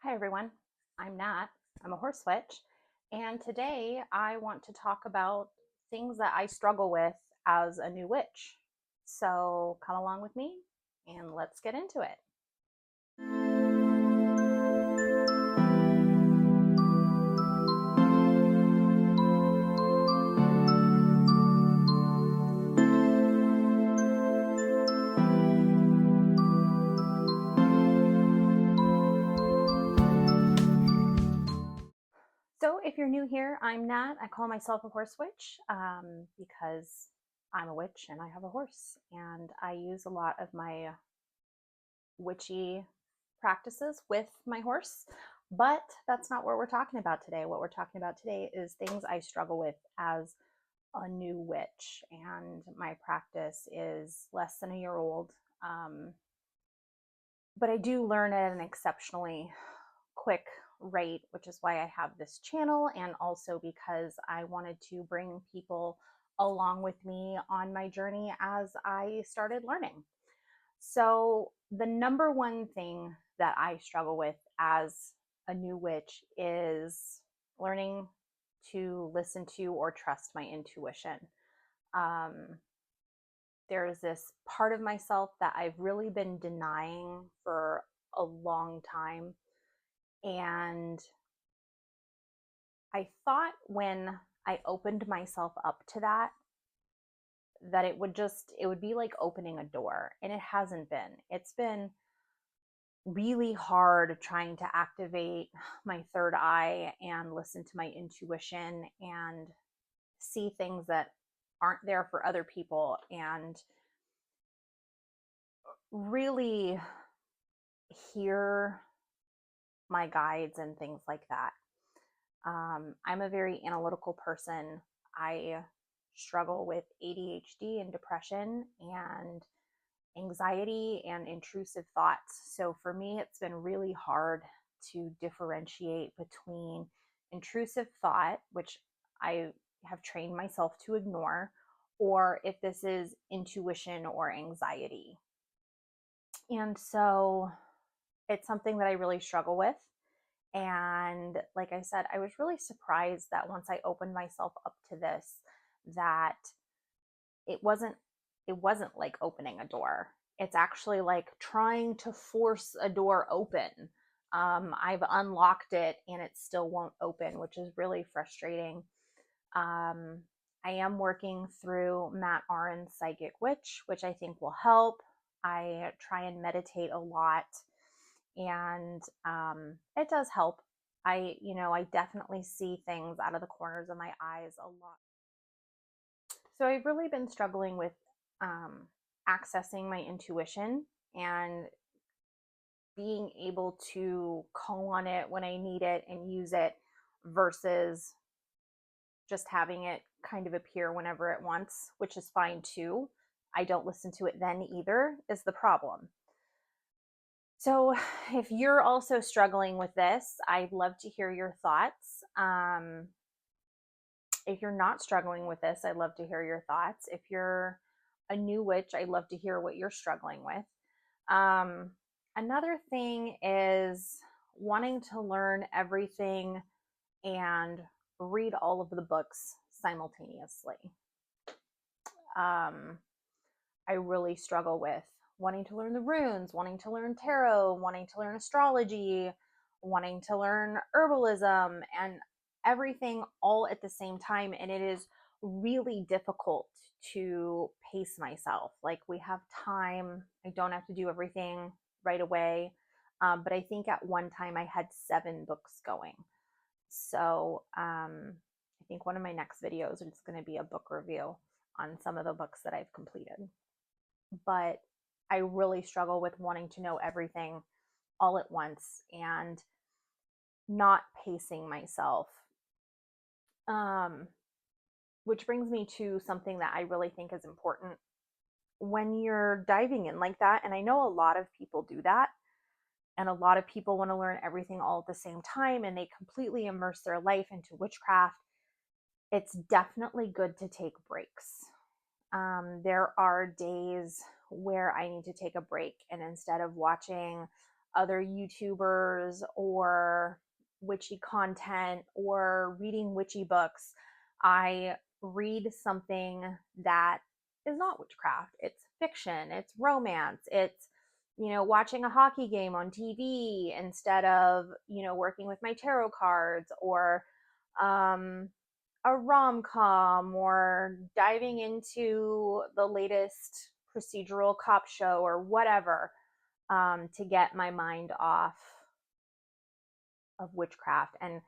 Hi everyone, I'm Nat. I'm a horse witch, and today I want to talk about things that I struggle with as a new witch. So come along with me and let's get into it. So if you're new here, I'm Nat. I call myself a horse witch because I'm a witch and I have a horse, and I use a lot of my witchy practices with my horse. But that's not what we're talking about today. What we're talking about today is things I struggle with as a new witch, and my practice is less than a year old. But I do learn at an exceptionally quick rate, which is why I have this channel, and also because I wanted to bring people along with me on my journey as I started learning. So, the number one thing that I struggle with as a new witch is learning to listen to or trust my intuition. Um, there's this part of myself that I've really been denying for a long time. And I thought when I opened myself up to that, that it would be like opening a door. And it hasn't been. It's been really hard trying to activate my third eye and listen to my intuition and see things that aren't there for other people and really hear my guides and things like that. I'm a very analytical person. I struggle with ADHD and depression and anxiety and intrusive thoughts. So for me, it's been really hard to differentiate between intrusive thought, which I have trained myself to ignore, or if this is intuition or anxiety. And so it's something that I really struggle with. And like I said, I was really surprised that once I opened myself up to this, that it wasn't it wasn't like opening a door. It's actually like trying to force a door open. I've unlocked it and it still won't open, which is really frustrating. Um, I am working through Matt Aron's Psychic Witch, which I think will help. I try and meditate a lot, and it does help. I definitely see things out of the corners of my eyes a lot. So I've really been struggling with accessing my intuition and being able to call on it when I need it and use it versus just having it kind of appear whenever it wants, which is fine too. I don't listen to it then either, is the problem. So, if you're also struggling with this, I'd love to hear your thoughts. If you're not struggling with this, I'd love to hear your thoughts. If you're a new witch, I'd love to hear what you're struggling with. Um, Another thing is wanting to learn everything and read all of the books simultaneously. Um, I really struggle with wanting to learn the runes, wanting to learn tarot, wanting to learn astrology, wanting to learn herbalism, and everything all at the same time. And it is really difficult to pace myself. Like, we have time, I don't have to do everything right away. But I think at one time I had 7 books going. So I think one of my next videos is going to be a book review on some of the books that I've completed. But I really struggle with wanting to know everything all at once and not pacing myself. Which brings me to something that I really think is important when you're diving in like that. And I know a lot of people do that. And a lot of people want to learn everything all at the same time and they completely immerse their life into witchcraft. It's definitely good to take breaks. There are days where I need to take a break, and instead of watching other YouTubers or witchy content or reading witchy books. I read something that is not witchcraft. It's fiction, it's romance, it's, watching a hockey game on TV instead of, working with my tarot cards, or a rom-com, or diving into the latest procedural cop show or whatever, to get my mind off of witchcraft and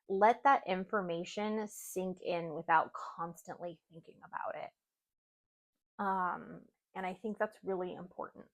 let that information sink in without constantly thinking about it. And I think that's really important.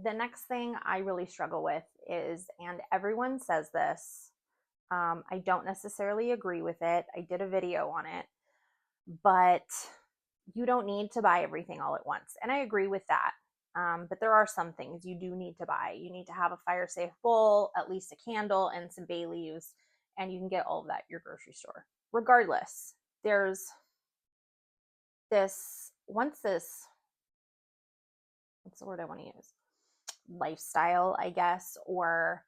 The next thing I really struggle with is, and everyone says this, I don't necessarily agree with it. I did a video on it, but you don't need to buy everything all at once. And I agree with that. But there are some things you do need to buy. You need to have a fire safe bowl, at least a candle, and some bay leaves, and you can get all of that at your grocery store. Regardless, there's this, what's the word I want to use? Lifestyle, I guess, or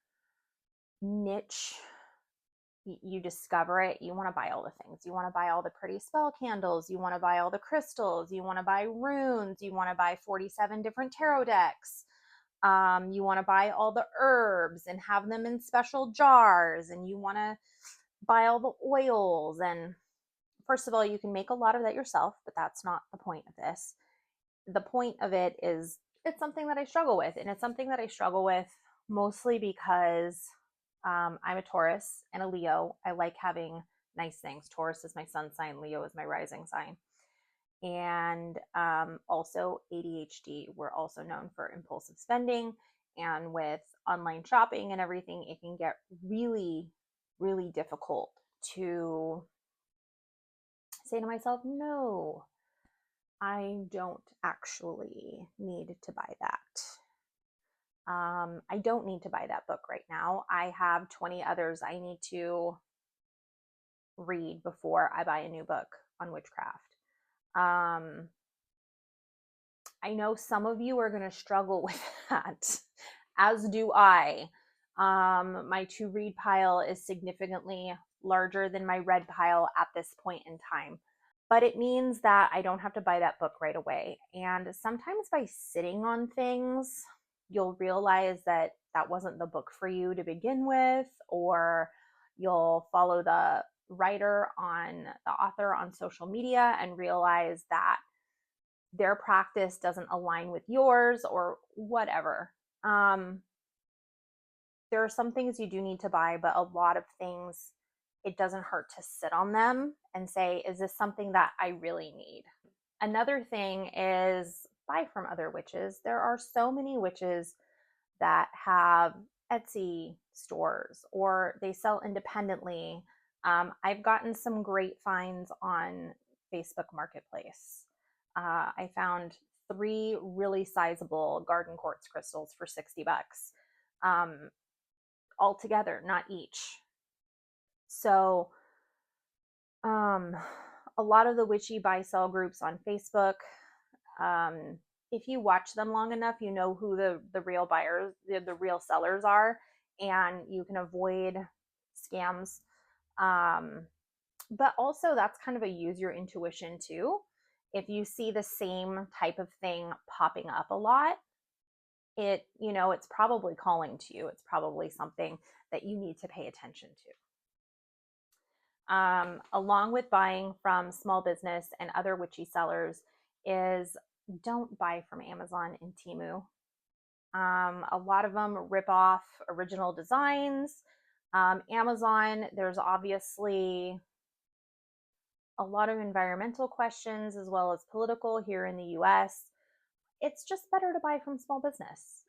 niche. You discover it, you want to buy all the things. You want to buy all the pretty spell candles, you want to buy all the crystals, you want to buy runes, you want to buy 47 different tarot decks, you want to buy all the herbs and have them in special jars, and you want to buy all the oils. And first of all, you can make a lot of that yourself, but that's not the point of this. The point of it is, it's something that I struggle with, and it's something that I struggle with mostly because I'm a Taurus and a Leo. I like having nice things. Taurus is my sun sign, Leo is my rising sign. And also ADHD. We're also known for impulsive spending. And with online shopping and everything, it can get really, really difficult to say to myself, no, I don't actually need to buy that. I don't need to buy that book right now. I have 20 others I need to read before I buy a new book on witchcraft. I know some of you are going to struggle with that, as do I. My to read pile is significantly larger than my read pile at this point in time. But it means that I don't have to buy that book right away. And sometimes by sitting on things, you'll realize that that wasn't the book for you to begin with, or you'll follow the writer on the author on social media and realize that their practice doesn't align with yours, or whatever. There are some things you do need to buy, but a lot of things, it doesn't hurt to sit on them and say, is this something that I really need? Another thing is, buy from other witches. There are so many witches that have Etsy stores, or they sell independently. I've gotten some great finds on Facebook Marketplace. I found 3 really sizable garden quartz crystals for $60, all together, not each. So a lot of the witchy buy sell groups on Facebook, if you watch them long enough, you know who the real buyers, the real sellers are, and you can avoid scams. But also, that's kind of a use your intuition too. If you see the same type of thing popping up a lot, it's probably calling to you. It's probably something that you need to pay attention to. Along with buying from small business and other witchy sellers, is don't buy from Amazon and Temu. A lot of them rip off original designs. Amazon, there's obviously a lot of environmental questions as well as political here in the US. It's just better to buy from small business.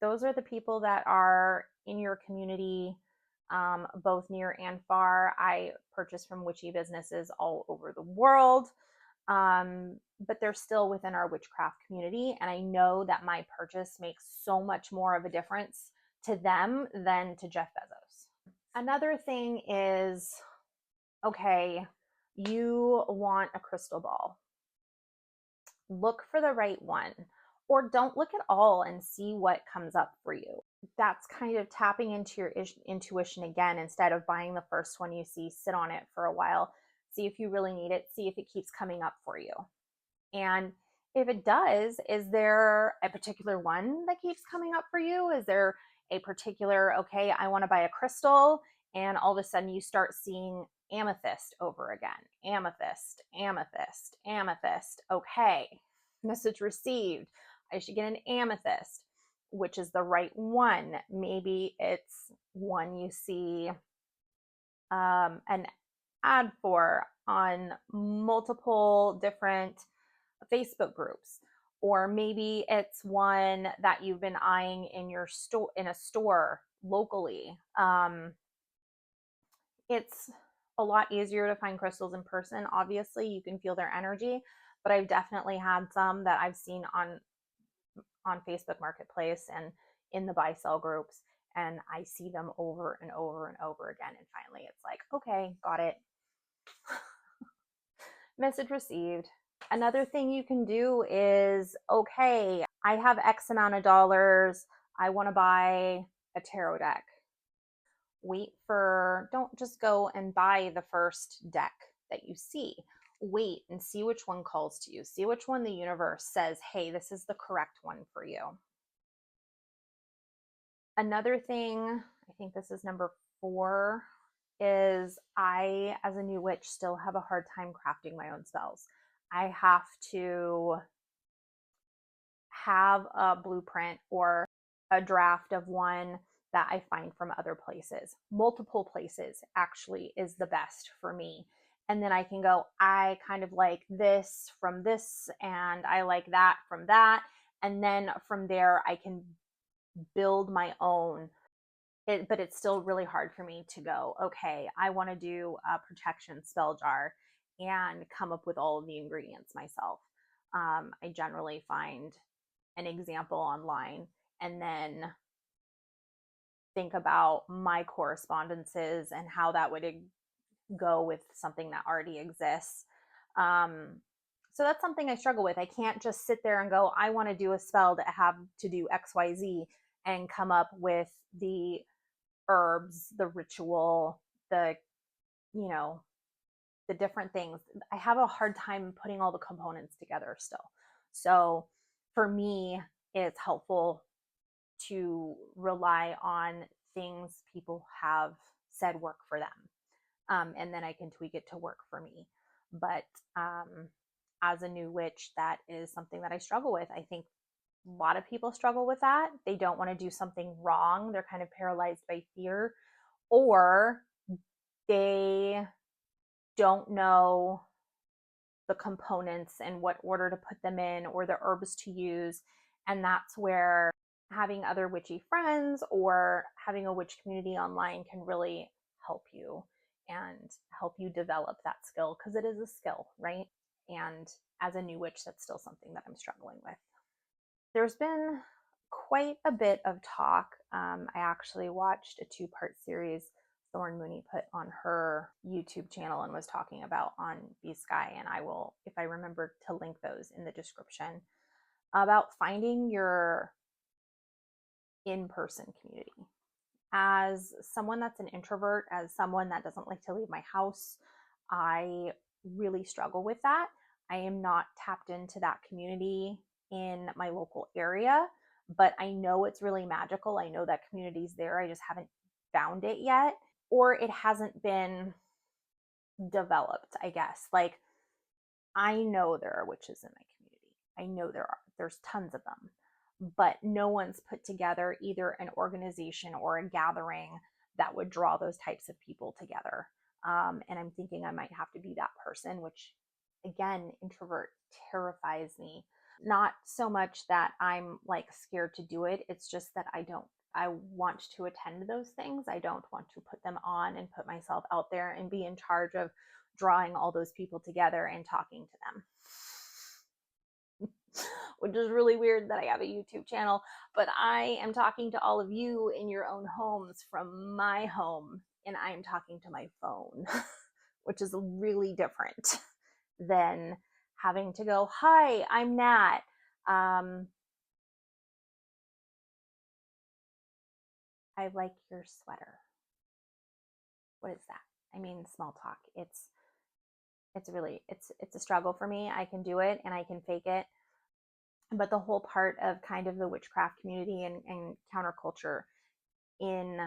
Those are the people that are in your community, both near and far. I purchase from witchy businesses all over the world, but they're still within our witchcraft community. And I know that my purchase makes so much more of a difference to them than to Jeff Bezos. Another thing is, okay, you want a crystal ball. Look for the right one. or don't look at all and see what comes up for you. That's kind of tapping into your intuition again. Instead of buying the first one you see, sit on it for a while, see if you really need it, see if it keeps coming up for you. And if it does, is there a particular one that keeps coming up for you? Is there a particular, okay, I want to buy a crystal, and all of a sudden you start seeing amethyst over again? Amethyst, amethyst, amethyst. Okay, message received. I should get an amethyst. Which is the right one? Maybe it's one you see an ad for on multiple different Facebook groups, or maybe it's one that you've been eyeing in your store, in a store locally. It's a lot easier to find crystals in person. Obviously, you can feel their energy, but I've definitely had some that I've seen on Facebook Marketplace and in the buy sell groups, and I see them over and over and over again. And finally, it's like, okay, got it. Message received. Another thing you can do is, okay, I have X amount of dollars. I want to buy a tarot deck. Don't just go and buy the first deck that you see. Wait and see which one calls to you. See which one the universe says, hey, this is the correct one for you. Another thing, I think this is number 4, is I, as a new witch, still have a hard time crafting my own spells. I have to have a blueprint or a draft of one that I find from other places. Multiple places actually is the best for me. And then I can go, I kind of like this from this, and I like that from that. And then from there, I can build my own. But it's still really hard for me to go, okay, I want to do a protection spell jar and come up with all of the ingredients myself. I generally find an example online and then think about my correspondences and how that would go with something that already exists. So that's something I struggle with. I can't just sit there and go, I want to do a spell that have to do XYZ and come up with the herbs, the ritual, the, you know, the different things. I have a hard time putting all the components together still. So for me, it's helpful to rely on things people have said work for them. And then I can tweak it to work for me. But as a new witch, that is something that I struggle with. I think a lot of people struggle with that. They don't want to do something wrong. They're kind of paralyzed by fear, or they don't know the components and what order to put them in or the herbs to use. And that's where having other witchy friends or having a witch community online can really help you and help you develop that skill, because it is a skill, right? And as a new witch, that's still something that I'm struggling with. There's been quite a bit of talk. I actually watched a 2-part series Thorn Mooney put on her YouTube channel and was talking about on Be Sky, and I will, if I remember, to link those in the description, about finding your in-person community. As someone that's an introvert, as someone that doesn't like to leave my house, I really struggle with that. I am not tapped into that community in my local area, but I know it's really magical. I know that community's there. I just haven't found it yet, or it hasn't been developed, I guess. Like, I know there are witches in my community. I know there's tons of them, but no one's put together either an organization or a gathering that would draw those types of people together. And I'm thinking I might have to be that person, which, again, introvert terrifies me. Not so much that I'm like scared to do it. It's just that I want to attend those things. I don't want to put them on and put myself out there and be in charge of drawing all those people together and talking to them. Which is really weird that I have a YouTube channel, but I am talking to all of you in your own homes from my home, and I am talking to my phone, which is really different than having to go, hi, I'm Nat. I like your sweater. What is that? I mean, small talk. It's really it's a struggle for me. I can do it and I can fake it. But the whole part of kind of the witchcraft community and counterculture in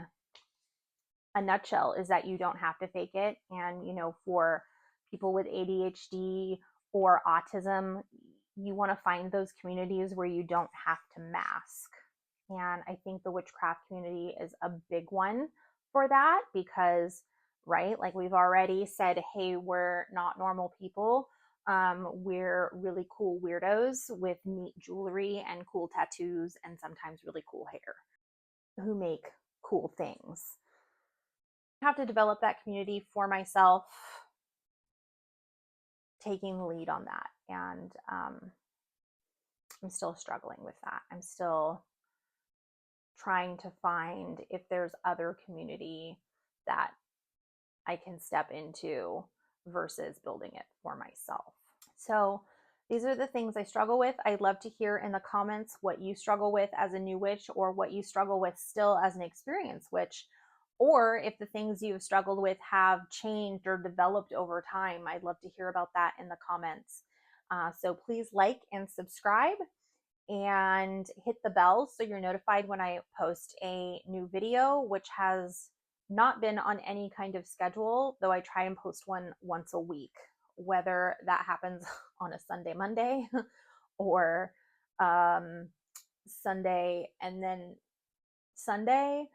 a nutshell is that you don't have to fake it. And, you know, for people with ADHD or autism, you want to find those communities where you don't have to mask. And I think the witchcraft community is a big one for that because, right, like we've already said, hey, we're not normal people. We're really cool weirdos with neat jewelry and cool tattoos and sometimes really cool hair who make cool things. I have to develop that community for myself, taking the lead on that. And I'm still struggling with that. I'm still trying to find if there's other community that I can step into versus building it for myself. So these are the things I struggle with. I'd love to hear in the comments what you struggle with as a new witch or what you struggle with still as an experienced witch, or if the things you've struggled with have changed or developed over time. I'd love to hear about that in the comments. So please like and subscribe and hit the bell so you're notified when I post a new video, which has not been on any kind of schedule, though I try and post one once a week, whether that happens on a Sunday, Monday, or Sunday and then Sunday,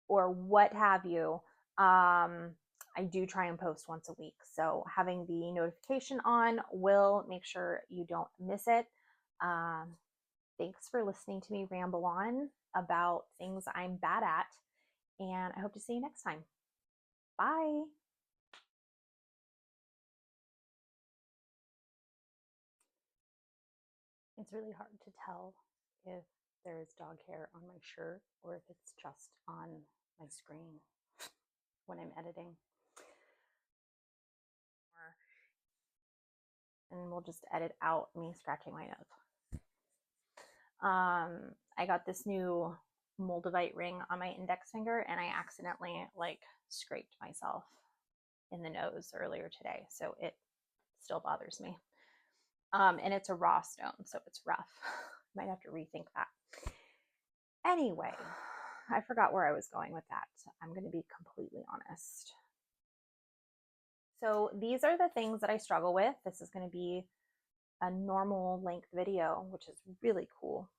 or what have you. I do try and post once a week. So having the notification on will make sure you don't miss it. Thanks for listening to me ramble on about things I'm bad at, and I hope to see you next time. Bye. It's really hard to tell if there's dog hair on my shirt or if it's just on my screen when I'm editing. And we'll just edit out me scratching my nose. I got this new moldavite ring on my index finger and I accidentally like scraped myself in the nose earlier today, so it still bothers me. And it's a raw stone, so it's rough. Might have to rethink that. Anyway, I forgot where I was going with that. I'm going to be completely honest. So these are the things that I struggle with. This is going to be a normal length video, which is really cool.